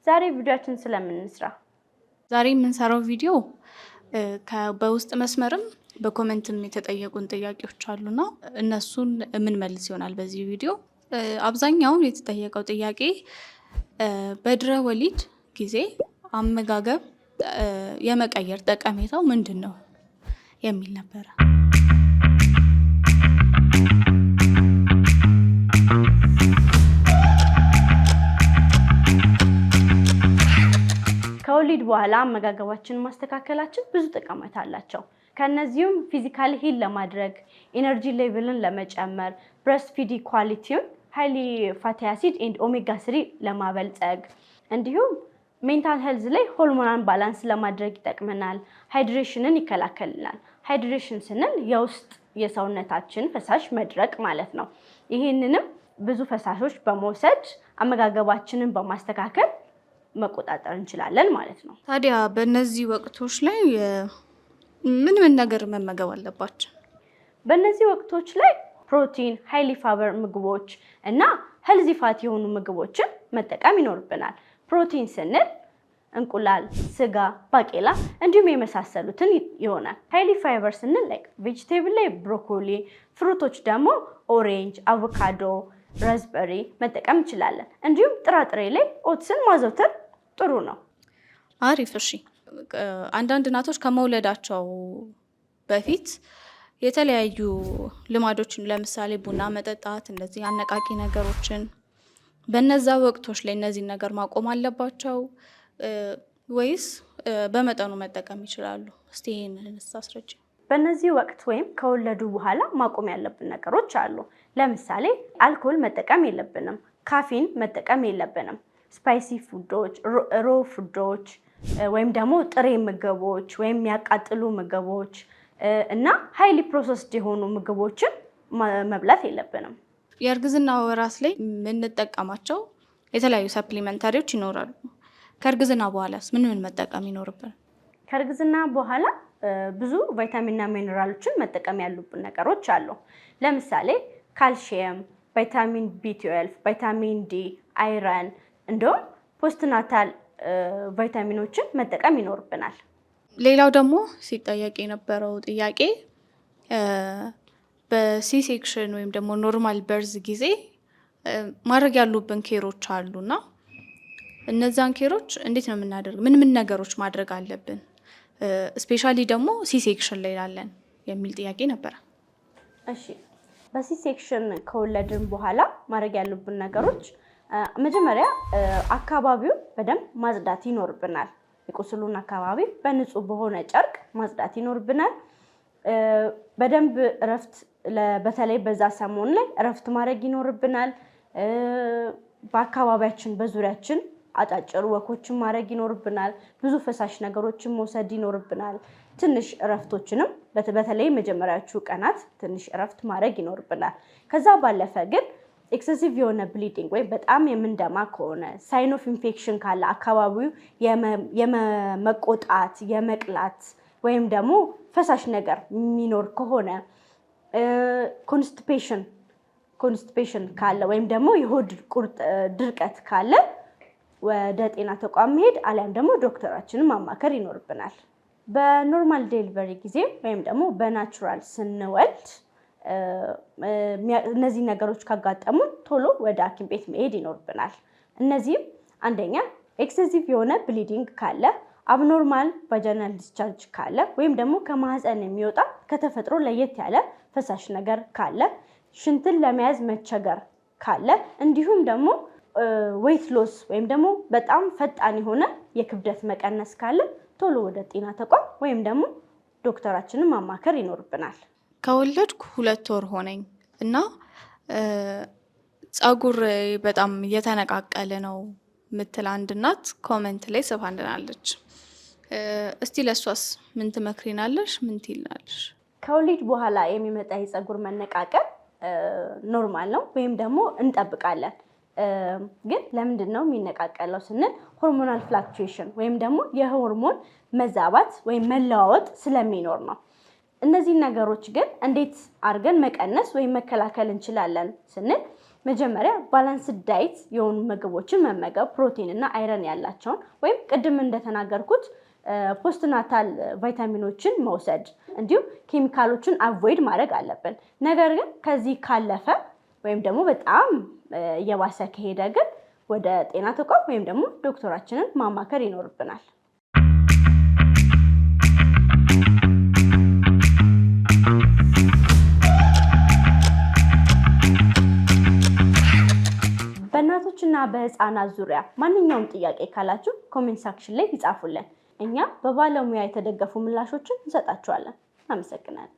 ዛሬ ቪዲዮአችን ስለምን እንስራ? ዛሬ የምንሰራው ቪዲዮ በውስጥ መስመርም በኮሜንትም የተጠየቁን ጥያቄዎች አሉና እነሱን የምንመልስ ይሆናል በዚህ ቪዲዮ። አብዛኛውን የተጠየቀው ጥያቄ በድህረ ወሊድ ጊዜ አመጋገብ የመቀየር ጠቀሜታው ምንድነው የሚል ነበር። ከወሊድ በኋላ አመጋገባችንን ማስተካከላችን ብዙ ጥቅሞች አላቸው። ከነዚህም ፊዚካሊ ሂል ለማድረግ፣ ኢነርጂ ሌቭልን ለመጨመር፣ ብሬስት ፊዲንግ ኳሊቲውን ሃይሊ ፋቲ አሲድ ኤንድ ኦሜጋ 3 ለማበልጸግ፣ እንዲሁም ሜንታል ሄልዝ ላይ ሆርሞናል ባላንስ ለማድረግ ይጠቅመናል። ሃይድሬሽንን ይከላከልናል። ሃይድሬሽን ስንል የውስጥ የሰውነታችን ፈሳሽ መድረቅ ማለት ነው። ይህንንም ብዙ ፈሳሾች በመውሰድ አመጋገባችንን በማስተካከል መቆጣጠር እንችላለን ማለት ነው። ታዲያ በእነዚህ ወቅቶች ላይ ምን ነገር መመገብ አለባቸው? በእነዚህ ወቅቶች ላይ ፕሮቲን፣ ሃይሊ ፋይበር ምግቦች እና ሄልዚ ፋት የሆኑ ምግቦችን መጠቀም ይኖርብናል። ፕሮቲን ስንል እንቁላል፣ ስጋ፣ ባቄላ እንዲሁም የመሳሰሉትን ይሆናል። ሃይሊ ፋይበር ስንል ቬጂቴብል ላይ ብሮኮሊ፣ ፍሩቶች ደግሞ ኦሬንጅ፣ አቮካዶ፣ ራዝበሪ መጠቀም እንችላለን። እንዲሁም ጥራጥሬ ላይ ኦትስን ማዘውተር ጥሩ ነው። አሪፍ። እሺ፣ አንዳንድ እናቶች ከመውለዳቸው በፊት የተለያዩ ልማዶችን ለምሳሌ ቡና መጠጣት፣ እንደዚህ አነቃቂ ነገሮችን በነዛ ወቅቶች ላይ እነዚህ ነገር ማቆም አለባቸው ወይስ በመጠኑ መጠቀም ይችላሉ? እስቲ ይሄንን አስረጂ። በእነዚህ ወቅት ወይም ከወለዱ በኋላ ማቆም ያለብን ነገሮች አሉ። ለምሳሌ አልኮል መጠቀም የለብንም፣ ካፌን መጠቀም የለብንም፣ ስፓይሲ ፉዶች፣ ሮ ፉዶች ወይም ደግሞ ጥሬ ምግቦች ወይም የሚያቃጥሉ ምግቦች እና ሃይሊ ፕሮሰስድ የሆኑ ምግቦችን መብላት የለብንም። የእርግዝና ወራት ላይ የምንጠቀማቸው የተለያዩ ሰፕሊመንታሪዎች ይኖራሉ። ከእርግዝና በኋላስ ምን መጠቀም ይኖርብናል? ከእርግዝና በኋላ ብዙ ቫይታሚንና ሚነራሎችን መጠቀም ያሉብን ነገሮች አሉ። ለምሳሌ ካልሲየም፣ ቫይታሚን B12፣ ቫይታሚን ዲ፣ አይረን እንዲሁም ፖስትናታል ቫይታሚኖችን መጠቀም ይኖርብናል። ሌላው ደግሞ ሲጠየቅ የነበረው ጥያቄ በሲ ሴክሽን ወይም ደግሞ ኖርማል በርዝ ጊዜ ማድረግ ያሉብን ኬሮች አሉና እነዛን ኬሮች እንዴት ነው የምናደርግ? ምን ነገሮች ማድረግ አለብን? ስፔሻሊ ደግሞ ሲ ሴክሽን ላይ ላለን የሚል ጥያቄ ነበረ። እሺ፣ በሲ ሴክሽን ከወለድን በኋላ ማድረግ ያሉብን ነገሮች መጀመሪያ አካባቢውን በደንብ ማጽዳት ይኖርብናል። የቁስሉን አካባቢ በንጹህ በሆነ ጨርቅ ማጽዳት ይኖርብናል። በደንብ እረፍት፣ በተለይ በዛ ሰሞን ላይ እረፍት ማድረግ ይኖርብናል። በአካባቢያችን በዙሪያችን አጫጭር ወኮችን ማድረግ ይኖርብናል። ብዙ ፈሳሽ ነገሮችን መውሰድ ይኖርብናል። ትንሽ እረፍቶችንም በተለይ መጀመሪያዎቹ ቀናት ትንሽ እረፍት ማድረግ ይኖርብናል። ከዛ ባለፈ ግን ኤክሰሲቭ የሆነ ብሊዲንግ ወይም በጣም የምንደማ ከሆነ፣ ሳይን ኦፍ ኢንፌክሽን ካለ፣ አካባቢው የመቆጣት የመቅላት ወይም ደግሞ ፈሳሽ ነገር የሚኖር ከሆነ፣ ኮንስቲፔሽን ካለ ወይም ደግሞ የሆድ ቁርጥ ድርቀት ካለ ወደ ጤና ተቋም መሄድ አሊያም ደግሞ ዶክተራችንን ማማከር ይኖርብናል። በኖርማል ዴሊቨሪ ጊዜ ወይም ደግሞ በናቹራል ስንወልድ እነዚህ ነገሮች ካጋጠሙን ቶሎ ወደ ሐኪም ቤት መሄድ ይኖርብናል። እነዚህም አንደኛ ኤክሴሲቭ የሆነ ብሊዲንግ ካለ፣ አብኖርማል ቫጃይናል ዲስቻርጅ ካለ ወይም ደግሞ ከማህፀን የሚወጣ ከተፈጥሮ ለየት ያለ ፈሳሽ ነገር ካለ፣ ሽንትን ለመያዝ መቸገር ካለ፣ እንዲሁም ደግሞ ዌይት ሎስ ወይም ደግሞ በጣም ፈጣን የሆነ የክብደት መቀነስ ካለ ቶሎ ወደ ጤና ተቋም ወይም ደግሞ ዶክተራችንን ማማከር ይኖርብናል። ከወለድኩ 2 ወር ሆነኝ እና ጸጉር በጣም እየተነቃቀለ ነው ምትል አንድ እናት ኮሜንት ላይ ጽፋልናለች። እስቲ ለሷስ ምን ትመክሪናለሽ? ምን ትይልናለሽ? ከወሊድ በኋላ የሚመጣ የጸጉር መነቃቀል ኖርማል ነው ወይም ደግሞ እንጠብቃለን። ግን ለምንድን ነው የሚነቃቀለው ስንል ሆርሞናል ፍላክቹዌሽን ወይም ደግሞ የሆርሞን መዛባት ወይም መለዋወጥ ስለሚኖር ነው። እነዚህ ነገሮች ግን እንዴት አድርገን መቀነስ ወይም መከላከል እንችላለን ስንል መጀመሪያ ባላንስድ ዳይት የሆኑ ምግቦችን መመገብ፣ ፕሮቲን እና አይረን ያላቸውን ወይም ቅድም እንደተናገርኩት ፖስትናታል ቫይታሚኖችን መውሰድ እንዲሁም ኬሚካሎችን አቮይድ ማድረግ አለብን። ነገር ግን ከዚህ ካለፈ ወይም ደግሞ በጣም እየባሰ ከሄደ ግን ወደ ጤና ተቋም ወይም ደግሞ ዶክተራችንን ማማከር ይኖርብናል። በእናቶችና በህፃናት ዙሪያ ማንኛውም ጥያቄ ካላችሁ ኮሜንት ሴክሽን ላይ ይጻፉልን። እኛ በባለሙያ የተደገፉ ምላሾችን እንሰጣችኋለን። አመሰግናለሁ።